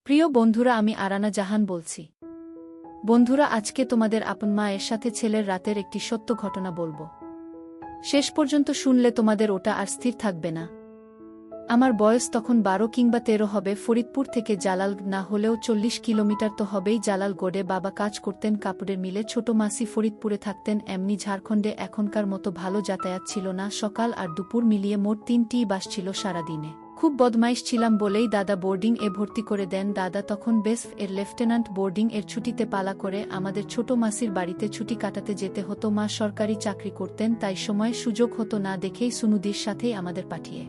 প্রিয় বন্ধুরা, আমি আরানা জাহান বলছি। বন্ধুরা, আজকে তোমাদের আপন মায়ের সাথে ছেলের রাতের একটি সত্য ঘটনা বলবো। শেষ পর্যন্ত শুনলে তোমাদের ওটা আর স্থির থাকবে না। আমার বয়স তখন 12 কিংবা 13 হবে। ফরিদপুর থেকে জালাল না হলেও 40 কিলোমিটার তো হবেই। জালালগড়ে বাবা কাজ করতেন কাপড়ের মিলে, ছোট মাসি ফরিদপুরে থাকতেন। এমনি ঝাড়খণ্ডে এখনকার মতো ভালো যাতায়াত ছিল না। সকাল আর দুপুর মিলিয়ে মোট 3টি বাস ছিল সারাদিনে। খুব বদমাইশ ছিলাম বলেই দাদা বোর্ডিং এ ভর্তি করে দেন। দাদা তখন বেসফ এর লেফটেন্যান্ট। বোর্ডিং এর ছুটিতে পালা করে আমাদের ছোট মাসির বাড়িতে ছুটি কাটাতে যেতে হতো। মা সরকারি চাকরি করতেন, তাই সময় সুযোগ হতো না দেখেই সুনুদির সাথেই আমাদের পাঠিয়ে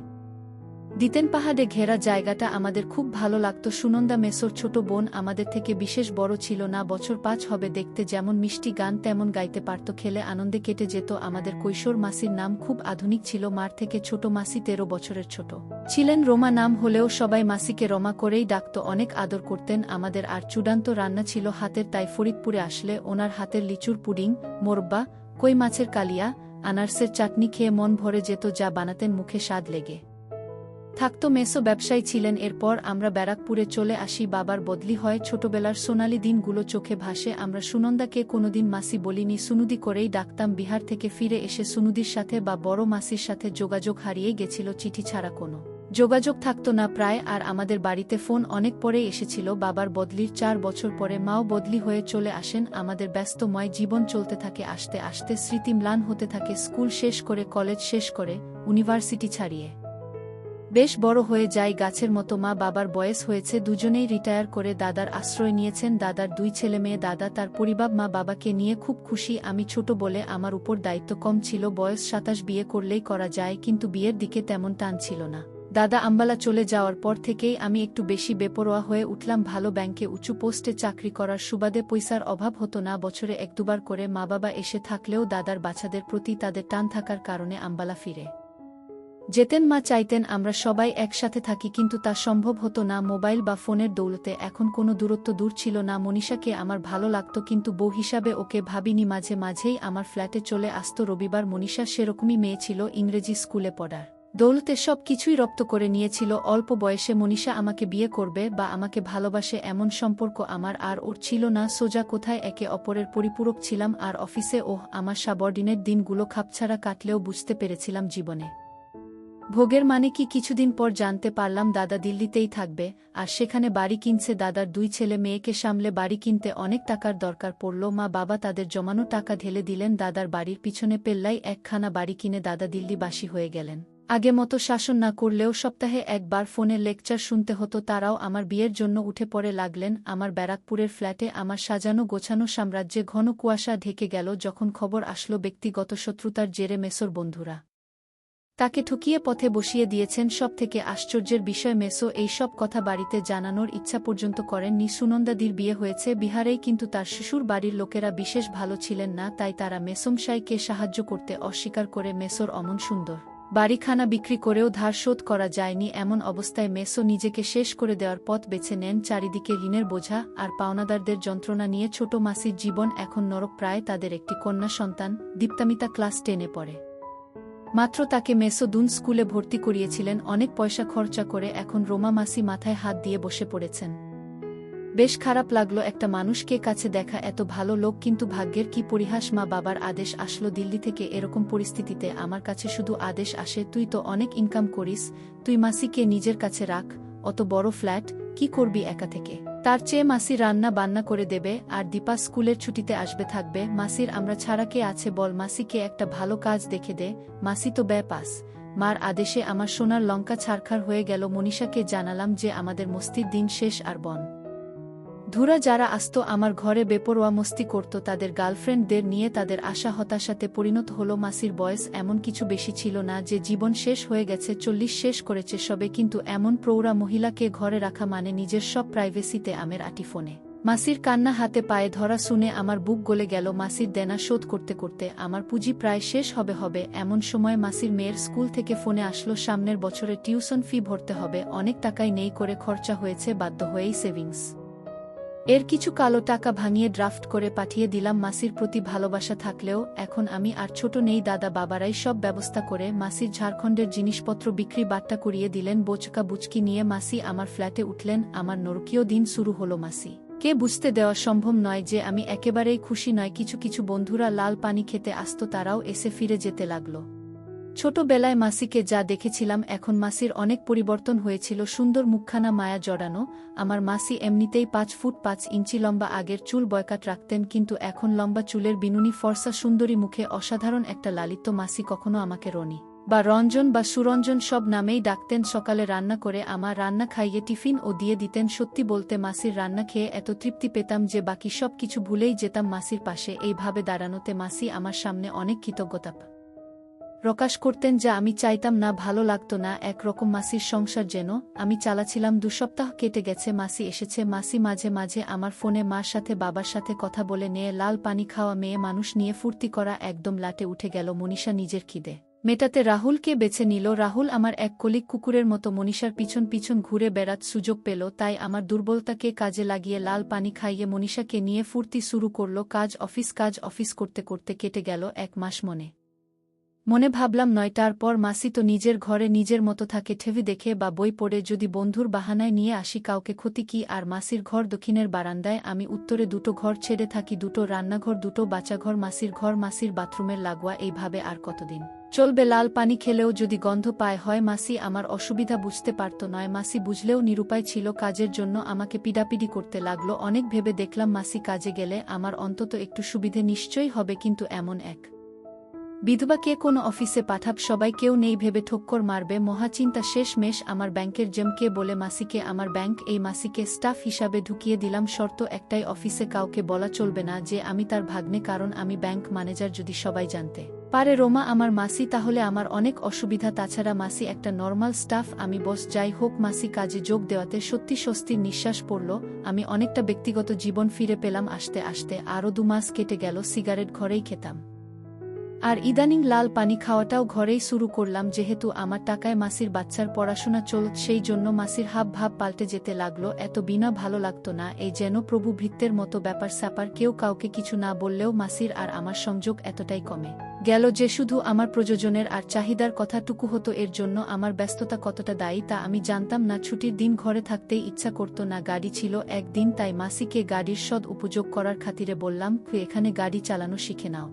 দিতেন। পাহাড়ে ঘেরা জায়গাটা আমাদের খুব ভালো লাগতো। সুনন্দা মেসোর ছোট বোন, আমাদের থেকে বিশেষ বড় ছিল না, বছর 5 হবে। দেখতে যেমন মিষ্টি, গান তেমন গাইতে পারত। খেলে আনন্দে কেটে যেত আমাদের কৈশোর। মাসির নাম খুব আধুনিক ছিল, মার থেকে ছোট। মাসি 13 বছরের ছোট ছিলেন। রোমা নাম হলেও সবাই মাসিকে রমা করেই ডাকত। অনেক আদর করতেন আমাদের, আর চূড়ান্ত রান্না ছিল হাতের। তাই ফরিদপুরে আসলে ওনার হাতের লিচুর পুডিং, মোরব্বা, কই মাছের কালিয়া, আনারসের চাটনি খেয়ে মন ভরে যেত। যা বানাতেন মুখে স্বাদ লেগে থাকতো। মেসো ব্যবসায়ী ছিলেন। এরপর আমরা ব্যারাকপুরে চলে আসি। বাবার বদলি হয়। ছোটবেলার সোনালি দিনগুলো চোখে ভাসে। আমরা সুনন্দাকে কোনোদিন মাসি বলিনি, সুনুদি করেই ডাকতাম। বিহার থেকে ফিরে এসে সুনুদির সাথে বা বড় মাসির সাথে যোগাযোগ হারিয়ে গেছিল। চিঠি ছাড়া কোনো যোগাযোগ থাকতো না প্রায়। আর আমাদের বাড়িতে ফোন অনেক পরে এসেছিল। বাবার বদলির 4 বছর পরে মাও বদলি হয়ে চলে আসেন। আমাদের ব্যস্তময় জীবন চলতে থাকে। আস্তে আস্তে স্মৃতি ম্লান হতে থাকে। স্কুল শেষ করে, কলেজ শেষ করে, ইউনিভার্সিটি ছাড়িয়ে বেশ বড় হয়ে যায় গাছের মতো। মা বাবার বয়স হয়েছে, দুজনেই রিটায়ার করে দাদার আশ্রয় নিয়েছেন। দাদার 2 ছেলেমেয়ে। দাদা তার পরিবার, মা বাবাকে নিয়ে খুব খুশি। আমি ছোট বলে আমার উপর দায়িত্ব কম ছিল। বয়স 27, বিয়ে করলেই করা যায়, কিন্তু বিয়ের দিকে তেমন টান ছিল না। দাদা আম্বালা চলে যাওয়ার পর থেকেই আমি একটু বেশি বেপরোয়া হয়ে উঠলাম। ভালো ব্যাংকে উঁচু পোস্টে চাকরি করার সুবাদে পয়সার অভাব হতো না। বছরে 1-2 বার করে মা বাবা এসে থাকলেও দাদার বাচ্চাদের প্রতি তাদের টান থাকার কারণে আম্বালা ফিরে যেতেন। মা চাইতেন আমরা সবাই একসাথে থাকি, কিন্তু তা সম্ভব হতো না মোবাইল বা ফোনের দৌলতে। এখন কোনো দূরত্ব দূর ছিল না। মনীষাকে আমার ভালো লাগতো, কিন্তু বউ হিসাবে ওকে ভাবিনি। মাঝে মাঝেই আমার ফ্ল্যাটে চলে আসতো রবিবার। মনীষা সেরকমই মেয়ে ছিল, ইংরেজি স্কুলে পড়ার দৌলতে সব কিছুই রপ্ত করে নিয়েছিল। অল্প বয়সে মনীষা আমাকে বিয়ে করবে বা আমাকে ভালোবাসে এমন সম্পর্ক আমার আর ওর ছিল না। সোজা কোথায় একে অপরের পরিপূরক ছিলাম। আর অফিসে আমার সাবঅর্ডিনেট দিনগুলো খাপছাড়া কাটলেও বুঝতে পেরেছিলাম জীবনে ভোগের মানে কি। কিছুদিন পর জানতে পারলাম দাদা দিল্লিতেই থাকবে, আর সেখানে বাড়ি কিনছে। দাদার 2 ছেলে মেয়েকে সামলে বাড়ি কিনতে অনেক টাকার দরকার পড়ল। মা বাবা তাদের জমানো টাকা ঢেলে দিলেন। দাদার বাড়ির পিছনে পেল্লাই একখানা বাড়ি কিনে দাদা দিল্লিবাসী হয়ে গেলেন। আগে মতো শাসন না করলেও সপ্তাহে 1 বার ফোনে লেকচার শুনতে হতো। তারাও আমার বিয়ের জন্য উঠে পড়ে লাগলেন। আমার ব্যারাকপুরের ফ্ল্যাটে আমার সাজানো গোছানো সাম্রাজ্যে ঘন কুয়াশা ঢেকে গেল যখন খবর আসলো ব্যক্তিগত শত্রুতার জেরে মেসোর বন্ধুরা তাকে ঠকিয়ে পথে বসিয়ে দিয়েছেন। সব থেকে আশ্চর্যের বিষয়, মেসো এই সব কথা বাড়িতে জানানোর ইচ্ছা পর্যন্ত করেননি। সুনন্দাদির বিয়ে হয়েছে বিহারেই, কিন্তু তার শ্বশুর বাড়ির লোকেরা বিশেষ ভালো ছিলেন না, তাই তারা মেসমশাইকে সাহায্য করতে অস্বীকার করে। মেসোর অমন সুন্দর বাড়িখানা বিক্রি করেও ধার শোধ করা যায়নি। এমন অবস্থায় মেসো নিজেকে শেষ করে দেওয়ার পথ বেছে নেন। চারিদিকে ঋণের বোঝা আর পাওনাদারদের যন্ত্রণা নিয়ে ছোট মাসির জীবন এখন নরক প্রায়। তাদের একটি কন্যা সন্তান দীপ্তামিতা ক্লাস 10-এ পড়ে মাত্র। তাকে মেসো দুন স্কুলে ভর্তি করিয়েছিলেন অনেক পয়সা খরচা করে। এখন রোমা মাসি মাথায় হাত দিয়ে বসে পড়েছেন। বেশ খারাপ লাগলো একটা মানুষকে কাছে দেখা, এত ভালো লোক, কিন্তু ভাগ্যের কি পরিহাস। মা বাবার আদেশ আসলো দিল্লি থেকে। এরকম পরিস্থিতিতে আমার কাছে শুধু আদেশ আসে, তুই তো অনেক ইনকাম করিস, তুই মাসিকে নিজের কাছে রাখ। অত বড় ফ্ল্যাট কি করবি একা থেকে? তার চেয়ে মাসি রান্না বান্না করে দেবে, আর দীপা স্কুলের ছুটিতে আসবে থাকবে। মাসির আমরা ছাড়া কে আছে বল? মাসিকে একটা ভালো কাজ দেখে দে। মাসি তো পাস। মার আদেশে আমার সোনার লঙ্কা ছারখার হয়ে গেল। মনীষাকে জানালাম যে আমাদের মস্তির দিন শেষ। আর বন ধুরা যারা আসতো আমার ঘরে বেপরোয়া মস্তি করত, তাদের গার্লফ্রেন্ডদের নিয়ে তাদের আশা হতাশাতে পরিণত হলো। মাসির বয়স এমন কিছু বেশি ছিল না যে জীবন শেষ হয়ে গেছে, 40 শেষ করেছে সবে, কিন্তু এমন প্রৌঢ়া মহিলাকে ঘরে রাখা মানে নিজের সব প্রাইভেসিতে আমের আটি ফোনে মাসির কান্না হাতে পায়ে ধরা শুনে আমার বুক গলে গেল। মাসির দেনা শোধ করতে করতে আমার পুঁজি প্রায় শেষ হবে। এমন সময় মাসির মেয়ের স্কুল থেকে ফোনে আসলো, সামনের বছরে টিউশন ফি ভরতে হবে, অনেক টাকাই নেই করে খরচা হয়েছে, বাধ্য হয়েই সেভিংস এর কিছু কালো টাকা ভাঙিয়ে ড্রাফট করে পাঠিয়ে দিলাম। মাসির প্রতি ভালোবাসা থাকলেও এখন আমি আর ছোট নেই। দাদা বাবারাই সব ব্যবস্থা করে মাসির ঝাড়খণ্ডের জিনিসপত্র বিক্রি বাট্টা করিয়ে দিলেন। বোচকা বুচকি নিয়ে মাসি আমার ফ্ল্যাটে উঠলেন। আমার নরকীয় দিন শুরু হলো। মাসি কে বুঝতে দেওয়া সম্ভব নয় যে আমি একেবারেই খুশি নয়। কিছু কিছু বন্ধুরা লাল পানি খেতে আসত, তারাও এসে ফিরে যেতে লাগল। ছোটবেলায় মাসিকে যা দেখেছিলাম, এখন মাসির অনেক পরিবর্তন হয়েছিল। সুন্দর মুখখানা মায়া জড়ানো। আমার মাসি এমনিতেই 5 ফুট 5 ইঞ্চি লম্বা। আগের চুল বয়কাট রাখতেন, কিন্তু এখন লম্বা চুলের বিনুনি ফর্সা সুন্দরী মুখে অসাধারণ একটা লালিত্য। মাসি কখনো আমাকে রনি বা রঞ্জন বা সুরঞ্জন সব নামেই ডাকতেন। সকালে রান্না করে আমার রান্না খাইয়ে টিফিন ও দিয়ে দিতেন। সত্যি বলতে মাসির রান্না খেয়ে এত তৃপ্তি পেতাম যে বাকি সব কিছু ভুলেই যেতাম। মাসির পাশে এইভাবে দাঁড়ানোতে মাসি আমার সামনে অনেক কৃতজ্ঞতা প্রকাশ করতেন, যা আমি চাইতাম না। ভালো লাগতো না একরকম মাসির সংসার যেন আমি চালাছিলাম। 2 সপ্তাহ কেটে গেছে, মাসি এসেছে। মাসি মাঝে মাঝে আমার ফোনে মার সাথে বাবার সাথে কথা বলে নিয়ে লাল পানি খাওয়া মেয়ে মানুষ নিয়ে ফুর্তি করা একদম লাটে উঠে গেল। মনীষা নিজের খিদে মেটাতে রাহুলকে বেছে নিল। রাহুল আমার এক কলিক কুকুরের মতো মনীষার পিছন পিছন ঘুরে বেড়াত সুযোগ পেল। তাই আমার দুর্বলতাকে কাজে লাগিয়ে লাল পানি খাইয়ে মনীষাকে নিয়ে ফুর্তি শুরু করল। কাজ অফিস করতে করতে কেটে গেল 1 মাস। মনে ভাবলাম 9টার পর মাসি তো নিজের ঘরে নিজের মতো থাকে। টিভি দেখে বা বই পড়ে। যদি বন্ধুর বাহানায় নিয়ে আসি কাউকে ক্ষতি কি? আর মাসির ঘর দক্ষিণের বারান্দায়, আমি উত্তরে 2টো ঘর ছেড়ে থাকি। 2টো রান্নাঘর, 2টো বাচ্চাঘর, মাসির ঘর, মাসির বাথরুমের লাগোয়া। এইভাবে আর কতদিন চলবে? লাল পানি খেলেও যদি গন্ধ পায় হয় মাসি আমার অসুবিধা বুঝতে পারত নয়। মাসি বুঝলেও নিরুপায় ছিল। কাজের জন্য আমাকে পিডাপিডি করতে লাগলো। অনেক ভেবে দেখলাম মাসি কাজে গেলে আমার অন্তত একটু সুবিধে নিশ্চয়ই হবে, কিন্তু এমন এক বিধবাকে কোনো অফিসে পাঠাব, সবাই কেউ নেই ভেবে ঠক্কর মারবে। মহাচিন্তা শেষমেশ আমার ব্যাংকের জেমকে বলে মাসিকে আমার ব্যাংক এই মাসিকে স্টাফ হিসাবে ঢুকিয়ে দিলাম। শর্ত একটাই, অফিসে কাউকে বলা চলবে না যে আমি তার ভাগ্নে, কারণ আমি ব্যাংক ম্যানেজার। যদি সবাই জানতে পারে রোমা আমার মাসি, তাহলে আমার অনেক অসুবিধা। তাছাড়া মাসি একটা নর্মাল স্টাফ, আমি বস। যাই হোক, মাসি কাজে যোগ দেওয়াতে সত্যি স্বস্তির নিঃশ্বাস পড়ল। আমি অনেকটা ব্যক্তিগত জীবন ফিরে পেলাম। আসতে আসতে আরও 2 মাস কেটে গেল। সিগারেট ঘরেই খেতাম, আর ইদানিং লাল পানি খাওয়াটাও ঘরেই শুরু করলাম। যেহেতু আমার টাকায় মাসির বাচ্চার পড়াশোনা চলত, সেই জন্য মাসির হাব ভাব পাল্টে যেতে লাগলো। এত বিনা ভালো লাগতো না, এই যেন প্রভু ভৃত্যের মতো ব্যাপার স্যাপার। কেউ কাউকে কিছু না বললেও মাসির আর আমার সংযোগ এতটাই কমে গেল যে শুধু আমার প্রয়োজনের আর চাহিদার কথাটুকু হতো। এর জন্য আমার ব্যস্ততা কতটা দায়ী তা আমি জানতাম না। ছুটির দিন ঘরে থাকতেই ইচ্ছা করতো না। গাড়ি ছিল একদিন, তাই মাসিকে গাড়ির সদ উপযোগ করার খাতিরে বললাম, এখানে গাড়ি চালানো শিখে নাও,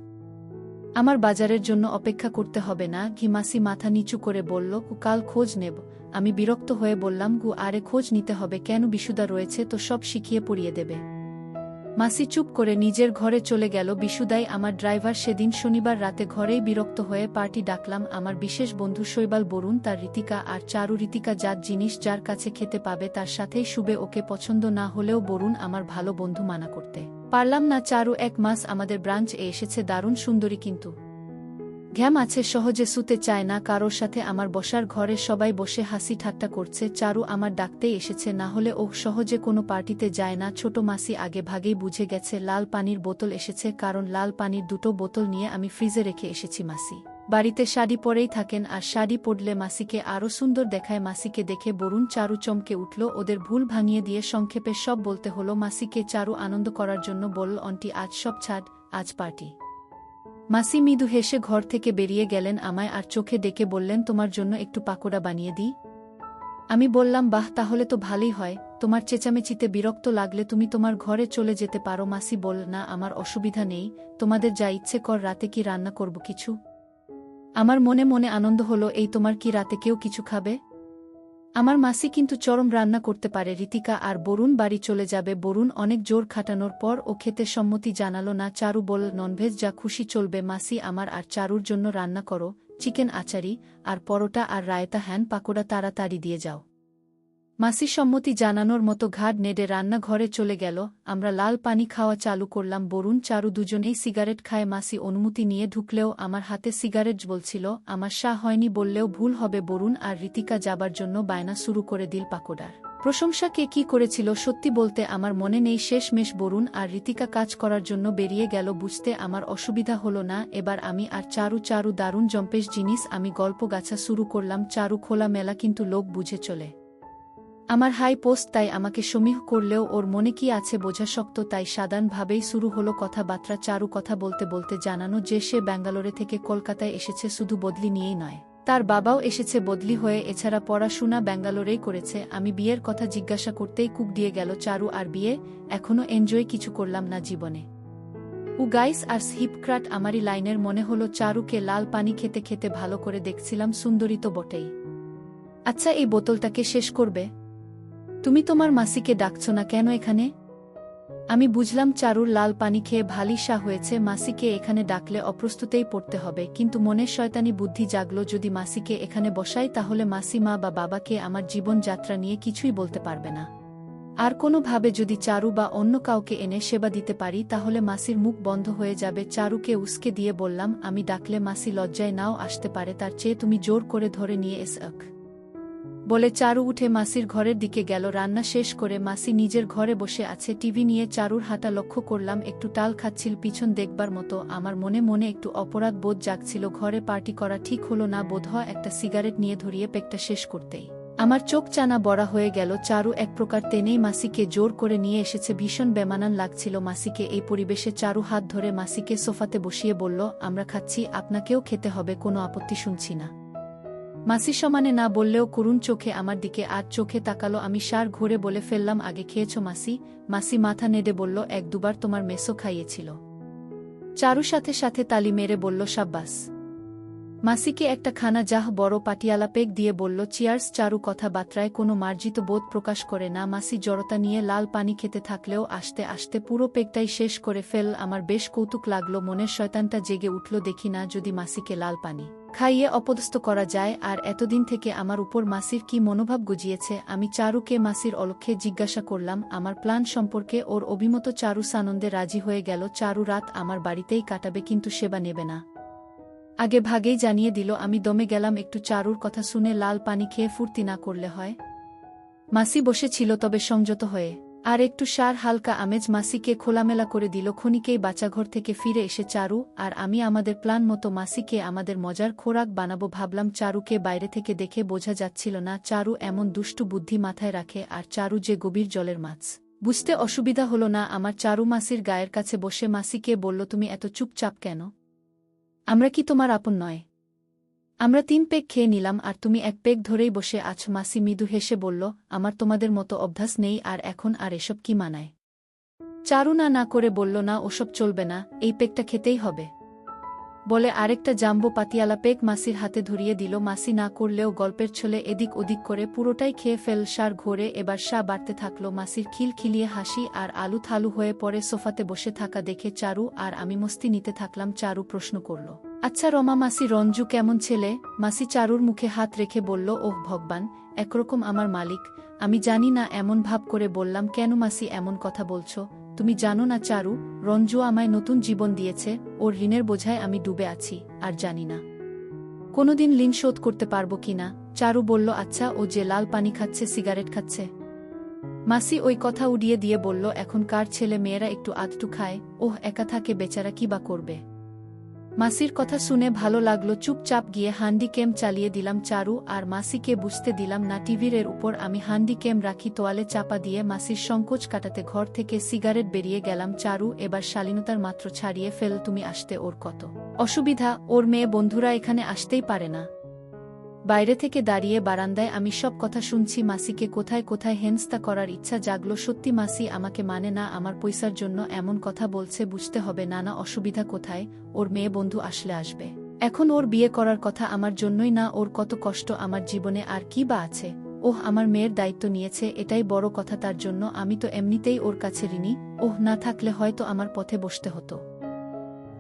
আমার বাজারের জন্য অপেক্ষা করতে হবে না। মাসি মাথা নিচু করে বলল, কাল খোঁজ নেব। আমি বিরক্ত হয়ে বললাম, আরে খোঁজ নিতে হবে কেন? বিশুদা রয়েছে তো, সব শিখিয়ে পড়িয়ে দেবে। মাসি চুপ করে নিজের ঘরে চলে গেল। বিশুদাই আমার ড্রাইভার। সেদিন শনিবার রাতে ঘরেই বিরক্ত হয়ে পার্টি ডাকলাম। আমার বিশেষ বন্ধু শৈবাল, বরুণ, তার ঋতিকা আর চারু। ঋতিকা জাত জিনিস, যার কাছে খেতে পাবে তার সাথেই শুবে। ওকে পছন্দ না হলেও বরুণ আমার ভালো বন্ধু, মানা করতে পারলাম না। চারু 1 মাস আমাদের ব্রাঞ্চ এসেছে, দারুণ সুন্দরী, কিন্তু ঘ্যাম আছে, সহজে শুতে চায় না কারোর সাথে। আমার বসার ঘরে সবাই বসে হাসি ঠাট্টা করছে। চারু আমার ডাকতেই এসেছে, না হলে ও সহজে কোনো পার্টিতে যায় না। ছোট মাসি আগে ভাগেই বুঝে গেছে লাল পানির বোতল এসেছে, কারণ লাল পানির 2টো বোতল নিয়ে আমি ফ্রিজে রেখে এসেছি। মাসি বাড়িতে শাড়ি পরেই থাকেন, আর শাড়ি পরলে মাসিকে আরও সুন্দর দেখায়। মাসিকে দেখে বরুণ চারু চমকে উঠল। ওদের ভুল ভাঙিয়ে দিয়ে সংক্ষেপে সব বলতে হলো মাসিকে। চারু আনন্দ করার জন্য বলল, আন্টি আজ সব ছাড়, আজ পার্টি। মাসি মৃদু হেসে ঘর থেকে বেরিয়ে গেলেন। আমায় আর চোখে ডেকে বললেন, তোমার জন্য একটু পাকোড়া বানিয়ে দিই? আমি বললাম, বাহ, তাহলে তো ভালোই হয়। তোমার চেঁচামেচিতে বিরক্ত লাগলে তুমি তোমার ঘরে চলে যেতে পারো। মাসি বলল, না, আমার অসুবিধা নেই, তোমাদের যা ইচ্ছে কর। রাতে কি রান্না করব কিছু? আমার মনে মনে আনন্দ হলো, এই তোমার কি রাতে কেউ কিছু খাবে? আমার মাসি কিন্তু চরম রান্না করতে পারে। ঋতিকা আর বরুণ বাড়ি চলে যাবে। বরুণ অনেক জোর খাটানোর পর ও খেতে সম্মতি জানালো না। চারু বলল, ননভেজ যা খুশি চলবে। মাসি আমার আর চারুর জন্য রান্না করো, চিকেন আচারি আর পরোটা আর রায়তা, হ্যান পাকোড়া তাড়াতাড়ি দিয়ে যাও। মাসি সম্মতি জানানোর মতো ঘাড় নেড়ে রান্নাঘরে চলে গেল। আমরা লাল পানি খাওয়া চালু করলাম। বরুণ চারু দুজনেই সিগারেট খায়। মাসি অনুমতি নিয়ে ঢুকলেও আমার হাতে সিগারেট জ্বলছিল। আমার শাহ হয়নি বললেও ভুল হবে। বরুণ আর ঋতিকা যাবার জন্য বায়না শুরু করে দিল। পাকোড়ার প্রশংসা কে কি করেছিল সত্যি বলতে আমার মনে নেই। শেষমেশ বরুণ আর ঋতিকা কাজ করার জন্য বেরিয়ে গেল। বুঝতে আমার অসুবিধা হলো না। এবার আমি আর চারু দারুণ জম্পেশ জিনিস। আমি গল্প গাছা শুরু করলাম। চারু খোলা মেলা, কিন্তু লোক বুঝে চলে। আমার হাই পোস্ট তাই আমাকে সমীহ করলেও ওর মনে কি আছে বোঝা শক্ত, তাই সাধারণভাবেই শুরু হলো কথাবার্তা। চারু কথা বলতে বলতে জানানো যে সে ব্যাঙ্গালোরে থেকে কলকাতায় এসেছে, শুধু বদলি নিয়েই নয়, তার বাবাও এসেছে বদলি হয়ে, এছাড়া পড়াশোনা ব্যাঙ্গালোরেই করেছে। আমি বিয়ের কথা জিজ্ঞাসা করতেই কুক দিয়ে গেল চারু, আর বিয়ে? এখনো এনজয় কিছু করলাম না জীবনে। গাইস আর হিপক্রাট আমারই লাইনের মনে হলো চারুকে। লাল পানি খেতে খেতে ভালো করে দেখছিলাম, সুন্দরী তো বটেই। আচ্ছা, এই বোতলটাকে শেষ করবে? তুমি তোমার মাসিকে ডাকছ না কেন এখানে? আমি বুঝলাম চারুর লাল পানি খেয়ে ভালি সা হয়েছে, মাসিকে এখানে ডাকলে অপ্রস্তুতেই পড়তে হবে, কিন্তু মনের শয়তানি বুদ্ধি জাগল, যদি মাসিকে এখানে বসাই তাহলে মাসি মা বা বাবাকে আমার জীবন যাত্রা নিয়ে কিছুই বলতে পারবে না। আর কোনোভাবে যদি চারু বা অন্য কাউকে এনে সেবা দিতে পারি তাহলে মাসির মুখ বন্ধ হয়ে যাবে। চারুকে উস্কে দিয়ে বললাম, আমি ডাকলে মাসি লজ্জায় নাও আসতে পারে, তার চেয়ে তুমি জোর করে ধরে নিয়ে এসক বলে চারু উঠে মাসির ঘরের দিকে গেল। রান্না শেষ করে মাসি নিজের ঘরে বসে আছে টিভি নিয়ে। চারুর হাঁটা লক্ষ্য করলাম, একটু টাল খাচ্ছিল পিছন দেখবার মতো। আমার মনে মনে একটু অপরাধ বোধ জাগছিল। ঘরে পার্টি করা ঠিক হলো না বোধহয়। একটা সিগারেট নিয়ে ধরিয়ে পেকটা শেষ করতেই আমার চোখ চানা বড়া হয়ে গেল। চারু এক প্রকার টেনেই মাসিকে জোর করে নিয়ে এসেছে। ভীষণ বেমানান লাগছিল মাসিকে এই পরিবেশে। চারু হাত ধরে মাসিকে সোফাতে বসিয়ে বলল, আমরা খাচ্ছি, আপনাকেও খেতে হবে, কোনো আপত্তি শুনছি না। মাসি সমানে না বললেও করুণ চোখে আমার দিকে আর চোখে তাকালো। আমি সার ঘুরে বলে ফেললাম, আগে খেয়েছ মাসি? মাসি মাথা নেড়ে বলল, এক দুবার তোমার মেসো খাইয়েছিল। চারু সাথে সাথে তালি মেরে বলল, সাব্বাস। মাসিকে একটা খানা জাহ বড় পাটিয়ালা পেক দিয়ে বলল, চিয়ার্স। চারু কথাবার্তায় কোনো মার্জিত বোধ প্রকাশ করে না। মাসি জড়তা নিয়ে লাল পানি খেতে থাকলেও আস্তে আস্তে পুরো পেকটাই শেষ করে ফেল। আমার বেশ কৌতুক লাগলো, মনের শয়তানটা জেগে উঠল। দেখি না যদি মাসিকে লাল পানি খাইয়ে অপদস্থ করা যায়। আর এতদিন থেকে আমার উপর মাসির কি মনোভাব গজিয়েছে। আমি চারুকে মাসির অলক্ষ্যে জিজ্ঞাসা করলাম আমার প্ল্যান সম্পর্কে। ওর অভিমত। চারু সানন্দে রাজি হয়ে গেল। চারু রাত আমার বাড়িতেই কাটাবে, কিন্তু সেবা নেবে না। আগে ভাগেই জানিয়ে দিল। আমি দমে গেলাম একটু। চারুর কথা শুনে লাল পানি খেয়ে ফুর্তি না করলে হয়? মাসি বসেছিল তবে সংযত হয়ে, আর একটু সার হালকা আমেজ মাসিকে খোলামেলা করে দিল। ক্ষণিকেই বাচ্চাঘর থেকে ফিরে এসে চারু আর আমি আমাদের প্ল্যান মতো মাসিকে আমাদের মজার খোরাক বানাবো ভাবলাম। চারুকে বাইরে থেকে দেখে বোঝা যাচ্ছিল না চারু এমন দুষ্টু বুদ্ধি মাথায় রাখে, আর চারু যে গভীর জলের মাছ। বুঝতে অসুবিধা হলো না আমার। চারু মাসির গায়ের কাছে বসে মাসিকে বলল, তুমি এত চুপচাপ কেন? আমরা কি তোমার আপন নয়? আমরা 3 পেগ খেয়ে নিলাম আর তুমি 1 পেগ ধরেই বসে আছো। মাসি মৃদু হেসে বলল, আমার তোমাদের মতো অভ্যাস নেই, আর এখন আর এসব কি মানায়? চারু না করে বলল, না ওসব চলবে না, এই পেগটা খেতেই হবে বলে আরেকটা জাম্বো পাতিয়ালা পেগ মাসির হাতে ধরিয়ে দিল। মাসি না করলেও গল্পের ছলে এদিক ওদিক করে পুরোটাই খেয়ে ফেল। সার ঘোরে এবার বাড়তে থাকলো। মাসির খিলখিলিয়ে হাসি আর আলু থালু হয়ে পড়ে সোফাতে বসে থাকা দেখে চারু আর আমি মস্তি নিতে থাকলাম। চারু প্রশ্ন করল, আচ্ছা রমা মাসি, রঞ্জু কেমন ছেলে? মাসি চারুর মুখে হাত রেখে বলল, ওহ ভগবান, একরকম আমার মালিক। আমি জানি না। এমন ভাব করে বললাম, কেন মাসি এমন কথা বলছ? তুমি জানো না চারু, রঞ্জু আমায় নতুন জীবন দিয়েছে। ওর ঋণের বোঝায় আমি ডুবে আছি, আর জানি না কোনোদিন ঋণ শোধ করতে পারবো কিনা। চারু বলল, আচ্ছা ও যে লাল পানি খাচ্ছে, সিগারেট খাচ্ছে? মাসি ওই কথা উড়িয়ে দিয়ে বলল, এখনকার ছেলে মেয়েরা একটু আধটু খায়, ওহ একা থাকে বেচারা, কি বা করবে। মাসির কথা শুনে ভালো লাগলো। চুপচাপ গিয়ে হান্ডি ক্যাম চালিয়ে দিলাম। চারু আর মাসিকে বুঝতে দিলাম না টিভির উপর আমি হান্ডি ক্যাম রাখি তোয়ালে চাপা দিয়ে। মাসির সংকোচ কাটাতে ঘর থেকে সিগারেট বেরিয়ে গেলাম। চারু এবার শালীনতার মাত্র ছাড়িয়ে ফেল। তুমি আসতে ওর কত অসুবিধা, ওর মেয়ে বন্ধুরা এখানে আসতেই পারে না। বাইরে থেকে দাঁড়িয়ে বারান্দায় আমি সব কথা শুনছি। মাসিকে কোথায় কোথায় হেনস্তা করার ইচ্ছা জাগলো। সত্যি মাসি আমাকে মানে না, আমার পয়সার জন্য এমন কথা বলছে। বুঝতে হবে না অসুবিধা কোথায়, ওর মেয়ে বন্ধু আসলে আসবে। এখন ওর বিয়ে করার কথা আমার জন্যই না, ওর কত কষ্ট আমার জীবনে আর কি বা আছে। ওহ আমার মেয়ের দায়িত্ব নিয়েছে, এটাই বড় কথা। তার জন্য আমি তো এমনিতেই ওর কাছে ঋণী। ওহ না থাকলে হয়তো আমার পথে বসতে হতো।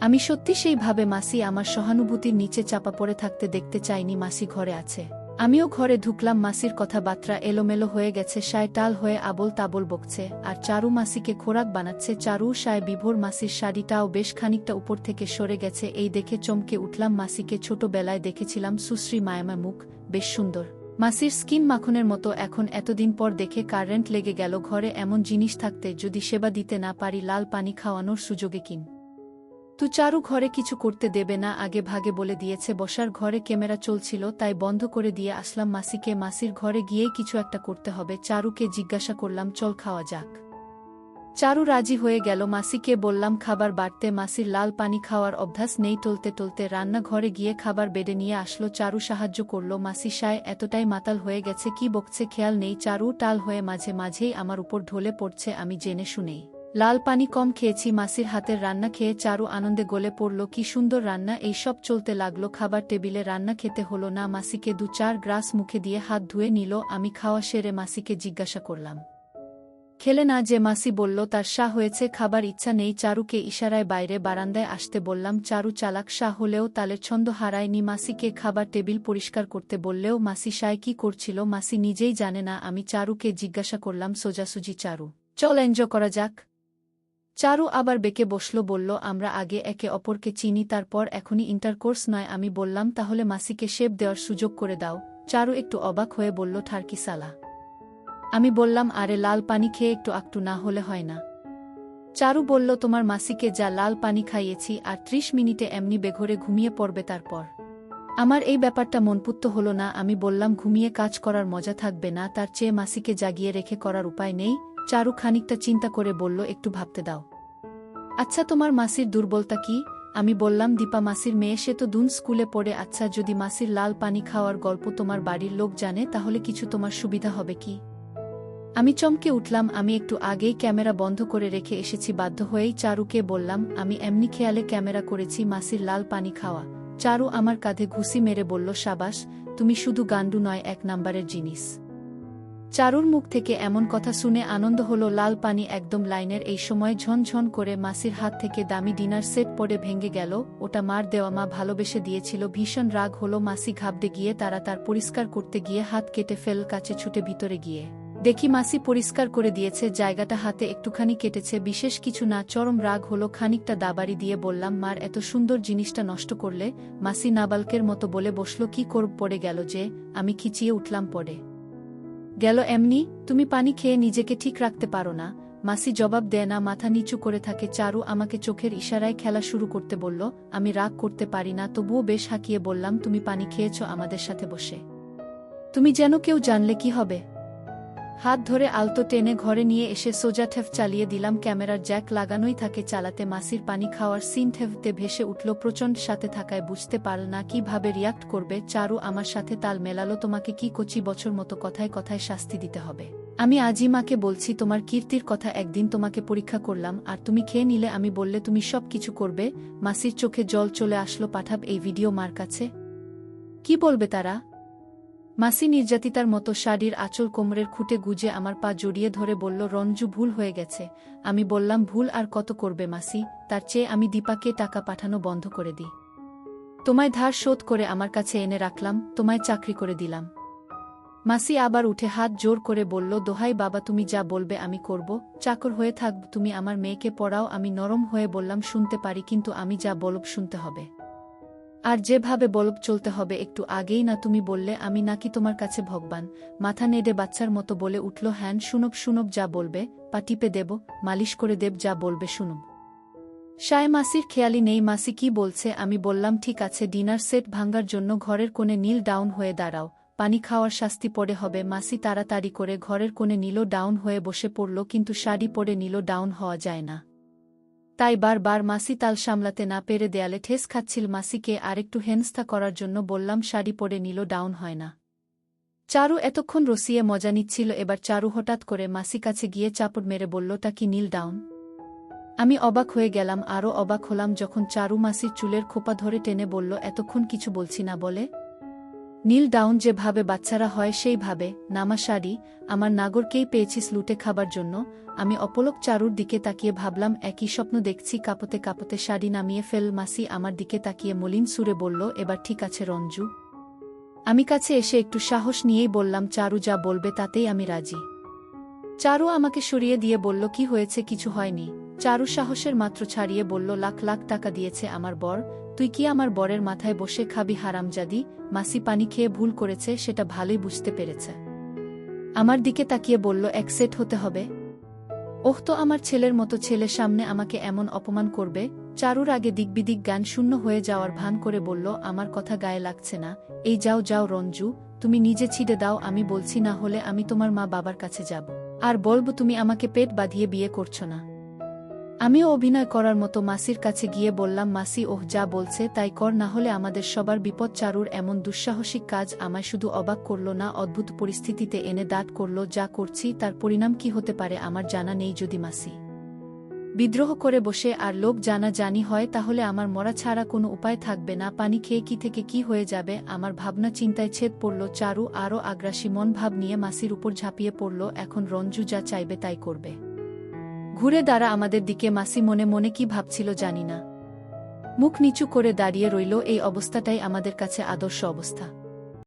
আমি সত্যি সেইভাবে মাসি আমার সহানুভূতির নিচে চাপা পড়ে থাকতে দেখতে চাইনি। মাসি ঘরে আছে, আমিও ঘরে ঢুকলাম। মাসির কথাবার্তা এলোমেলো হয়ে গেছে, সায় টাল হয়ে আবল তাবল বকছে, আর চারু মাসিকে খোরাক বানাচ্ছে। চারু সায় বিভোর। মাসির শাড়িটাও বেশ খানিকটা উপর থেকে সরে গেছে, এই দেখে চমকে উঠলাম। মাসিকে ছোটবেলায় দেখেছিলাম, সুশ্রী মায়ামা মুখ, বেশ সুন্দর। মাসির স্কিন মাখনের মতো। এখন এতদিন পর দেখে কারেন্ট লেগে গেল। ঘরে এমন জিনিস থাকতে যদি সেবা দিতে না পারি, লাল পানি খাওয়ানোর সুযোগে কিন তু চারু ঘরে কিছু করতে দেবে না, আগে ভাগে বলে দিয়েছে। বসার ঘরে ক্যামেরা চলছিল, তাই বন্ধ করে দিয়ে আসলাম মাসিকে। মাসির ঘরে গিয়েই কিছু একটা করতে হবে। চারুকে জিজ্ঞাসা করলাম, চল খাওয়া যাক। চারু রাজি হয়ে গেল। মাসিকে বললাম খাবার বাড়তে। মাসির লাল পানি খাওয়ার অভ্যাস নেই। টলতে টলতে রান্নাঘরে গিয়ে খাবার বেড়ে নিয়ে আসলো। চারু সাহায্য করল। মাসি সায় এতটাই মাতাল হয়ে গেছে, কি বকছে খেয়াল নেই। চারু টাল হয়ে মাঝে মাঝেই আমার উপর ঢলে পড়ছে, আমি জেনে শুনেই লাল পানি কম খেয়েছি। মাসির হাতের রান্না খেয়ে চারু আনন্দে গলে পড়ল। কি সুন্দর রান্না! এই সব চলতে লাগলো। খাবার টেবিলে রান্না খেতে হলো না। মাসিকে 2-4 গ্রাস মুখে দিয়ে হাত ধুয়ে নিল। আমি খাওয়া সেরে মাসিকে জিজ্ঞাসা করলাম, খেলে না যে? মাসি বলল তার শাহ হয়েছে, খাবার ইচ্ছা নেই। চারুকে ইশারায় বাইরে বারান্দায় আসতে বললাম। চারু চালাক শাহ হলেও তালের ছন্দ হারায়নি। মাসিকে খাবার টেবিল পরিষ্কার করতে বললেও মাসি শায় কি করছিল মাসি নিজেই জানে না। আমি চারুকে জিজ্ঞাসা করলাম সোজাসুজি, চারু চল এনজয় করা যাক। চারু আবার বেঁকে বসল, বলল আমরা আগে একে অপরকে চিনি, তারপর এখনই ইন্টারকোর্স নয়। আমি বললাম তাহলে মাসিকে শেপ দেওয়ার সুযোগ করে দাও। চারু একটু অবাক হয়ে বলল, ঠারকি সালা। আমি বললাম, আরে লাল পানি খেয়ে একটু আকটু না হলে হয় না? চারু বলল, তোমার মাসিকে যা লাল পানি খাইয়েছি আর 30 মিনিটে এমনি বেঘরে ঘুমিয়ে পড়বে। তারপর আমার এই ব্যাপারটা মনপুত্ত হল না। আমি বললাম, ঘুমিয়ে কাজ করার মজা থাকবে না? তার চেয়ে মাসিকে জাগিয়ে রেখে করার উপায় নেই? চারু খানিকটা চিন্তা করে বলল, একটু ভাবতে দাও। আচ্ছা, তোমার মাসির দুর্বলতা কি? আমি বললাম, দীপা মাসির মেয়ে, সে তো দুন স্কুলে পড়ে। আচ্ছা, যদি মাসির লাল পানি খাওয়ার গল্প তোমার বাড়ির লোক জানে, তাহলে কিছু তোমার সুবিধা হবে কি? আমি চমকে উঠলাম। আমি একটু আগেই ক্যামেরা বন্ধ করে রেখে এসেছি। বাধ্য হয়েই চারুকে বললাম, আমি এমনি খেয়ালে ক্যামেরা করেছি মাসির লাল পানি খাওয়া। চারু আমার কাঁধে ঘুষি মেরে বলল, সাবাস, তুমি শুধু গান্ডু নয়, 1 নাম্বারের জিনিস। চারুর মুখ থেকে এমন কথা শুনে আনন্দ হলো। লাল পানি একদম লাইনের। এই সময় ঝনঝন করে মাসির হাত থেকে দামি ডিনার সেট পড়ে ভেঙে গেল। ওটা মার দেওয়া, মা ভালোবেসে দিয়েছিল। ভীষণ রাগ হলো। মাসি ঘাবড়ে গিয়ে তার পরিষ্কার করতে গিয়ে হাত কেটে ফেল। কাছে ছুটে ভিতরে গিয়ে দেখি মাসি পরিষ্কার করে দিয়েছে। জায়গাটা হাতে একটুখানি কেটেছে, বিশেষ কিছু না। চরম রাগ হলো। খানিকটা দাবাড়ি দিয়ে বললাম, মার এত সুন্দর জিনিসটা নষ্ট করলে? মাসি নাবালকের মতো বলে বসল, কি করব, পড়ে গেল যে। আমি খিচিয়ে উঠলাম, পড়ে গেল এমনি? তুমি পানি খেয়ে নিজেকে ঠিক রাখতে পারো না? মাসি জবাব দেয় না, মাথা নিচু করে থাকে। চারু আমাকে চোখের ইশারায় খেলা শুরু করতে বলল। আমি রাগ করতে পারি না, তবুও বেশ হাঁকিয়ে বললাম, তুমি পানি খেয়েছ আমাদের সাথে বসে? তুমি যেন কেউ জানলে কি হবে? হাত ধরে আলতো টেনে ঘরে নিয়ে এসে সোজা ঠেফ চালিয়ে দিলাম। ক্যামেরার জ্যাক লাগানোই থাকে চালাতে। মাসির পানি খাওয়ার সিন ঠেফতে ভেসে উঠল। প্রচণ্ড সাথে থাকায় বুঝতে পারল না কিভাবে রিয়াক্ট করবে। চারু আমার সাথে তাল মেলালো। তোমাকে কি কচি বছর মতো কথায় কথায় শাস্তি দিতে হবে? আমি আজই মাকে বলছি তোমার কীর্তির কথা। একদিন তোমাকে পরীক্ষা করলাম আর তুমি খেয়ে নিলে। আমি বললে তুমি সব কিছু করবে? মাসির চোখে জল চলে আসলো। পাঠাব এই ভিডিও মার কাছে? কি বলবে তারা? মাসি নির্যাতিতার মতো শাড়ির আঁচল কোমরের খুঁটে গুজে আমার পা জড়িয়ে ধরে বলল, রঞ্জু, ভুল হয়ে গেছে। আমি বললাম, ভুল আর কত করবে মাসি? তার চেয়ে আমি দীপাকে টাকা পাঠানো বন্ধ করে দিই। তোমায় ধার শোধ করে আমার কাছে এনে রাখলাম, তোমায় চাকরি করে দিলাম। মাসি আবার উঠে হাত জোর করে বলল, দোহাই বাবা, তুমি যা বলবে আমি করব। চাকর হয়ে থাকব, তুমি আমার মেয়েকে পড়াও। আমি নরম হয়ে বললাম, শুনতে পারি, কিন্তু আমি যা বলব শুনতে হবে। আর যেভাবে বলব চলতে হবে। একটু আগেই না তুমি বললে আমি নাকি তোমার কাছে ভগবান? মাথা নেড়ে বাচ্চার মতো বলে উঠল, হ্যান, শুনব যা বলবে। পা টিপে দেব, মালিশ করে দেব, যা বলবে শুনব। সায় মাসির খেয়ালি নেই মাসি কি বলছে। আমি বললাম, ঠিক আছে, ডিনার সেট ভাঙ্গার জন্য ঘরের কোণে নীল ডাউন হয়ে দাঁড়াও। পানি খাওয়ার শাস্তি পড়ে হবে। মাসি তাড়াতাড়ি করে ঘরের কোণে নীল ডাউন হয়ে বসে পড়ল, কিন্তু শাড়ি পরে নীল ডাউন হওয়া যায় না। তাই বারবার মাসি তাল সামলাতে না পেরে দেয়ালে ঠেস খাচ্ছিল। মাসিকে আরেকটু হেনস্থা করার জন্য বললাম, শাড়ি পরে নীল ডাউন হয় না। চারু এতক্ষণ রসিয়ে মজা নিচ্ছিল। এবার চারু হঠাৎ করে মাসি কাছে গিয়ে চাপড় মেরে বলল, তা কি নীল ডাউন? আমি অবাক হয়ে গেলাম। আরও অবাক হলাম যখন চারু মাসির চুলের খোপা ধরে টেনে বলল, এতক্ষণ কিছু বলছি না বলে? নীল ডাউন যেভাবে বাচ্চারা হয় সেইভাবে। নামা শাড়ি। আমার নাগরকেই পেয়েছিস লুটে খাবার জন্য? আমি অপলক চারুর দিকে তাকিয়ে ভাবলাম, একই স্বপ্ন দেখছি। কাঁপতে কাঁপতে শাড়ি নামিয়ে ফেল। মাসি আমার দিকে তাকিয়ে মলিন সুরে বলল, এবার ঠিক আছে রঞ্জু। আমি কাছে এসে একটু সাহস নিয়েই বললাম, চারু যা বলবে তাতেই আমি রাজি। চারু আমাকে সরিয়ে দিয়ে বলল, কি হয়েছে? কিছু হয়নি। চারু সাহসের মাত্র ছাড়িয়ে বলল, লাখ লাখ টাকা দিয়েছে আমার বর, তুই কি আমার বরের মাথায় বসে খাবি হারামজাদি? মাসি পানি খেয়ে ভুল করেছে, সেটা ভালোই বুঝতে পেরেছে। আমার দিকে তাকিয়ে বলল, এক সেট হতে হবে? ওহ, তো আমার ছেলের মতো ছেলে সামনে আমাকে এমন অপমান করবে? চারুর আগে দিকবিদিক জ্ঞান শূন্য হয়ে যাওয়ার ভান করে বলল, আমার কথা গায়ে লাগছে না। এই যাও যাও রঞ্জু, তুমি নিজে ছিঁড়ে দাও, আমি বলছি, না হলে আমি তোমার মা বাবার কাছে যাব আর বলব তুমি আমাকে পেট বাঁধিয়ে বিয়ে করছো না। আমিও অভিনয় করার মতো মাসির কাছে গিয়ে বললাম, মাসি ওহ যা বলছে তাই কর, না হলে আমাদের সবার বিপদ। চারুর এমন দুঃসাহসিক কাজ আমায় শুধু অবাক করল না, অদ্ভুত পরিস্থিতিতে এনে দাঁড় করল। যা করছি তার পরিণাম কি হতে পারে আমার জানা নেই। যদি মাসি বিদ্রোহ করে বসে আর লোক জানা জানি হয় তাহলে আমার মরা ছাড়া কোনো উপায় থাকবে না। পানি খেয়ে কি থেকে কি হয়ে যাবে আমার ভাবনা চিন্তায় ছেদ পড়ল। চারু আরও আগ্রাসী মন ভাব নিয়ে মাসির উপর ঝাঁপিয়ে পড়ল। এখন রঞ্জু যা চাইবে তাই করবে। ঘুরে দাঁড়া আমাদের দিকে। মাসি মনে মনে কি ভাবছিল জানি না, মুখ নিচু করে দাঁড়িয়ে রইল। এই অবস্থাটাই আমাদের কাছে আদর্শ অবস্থা।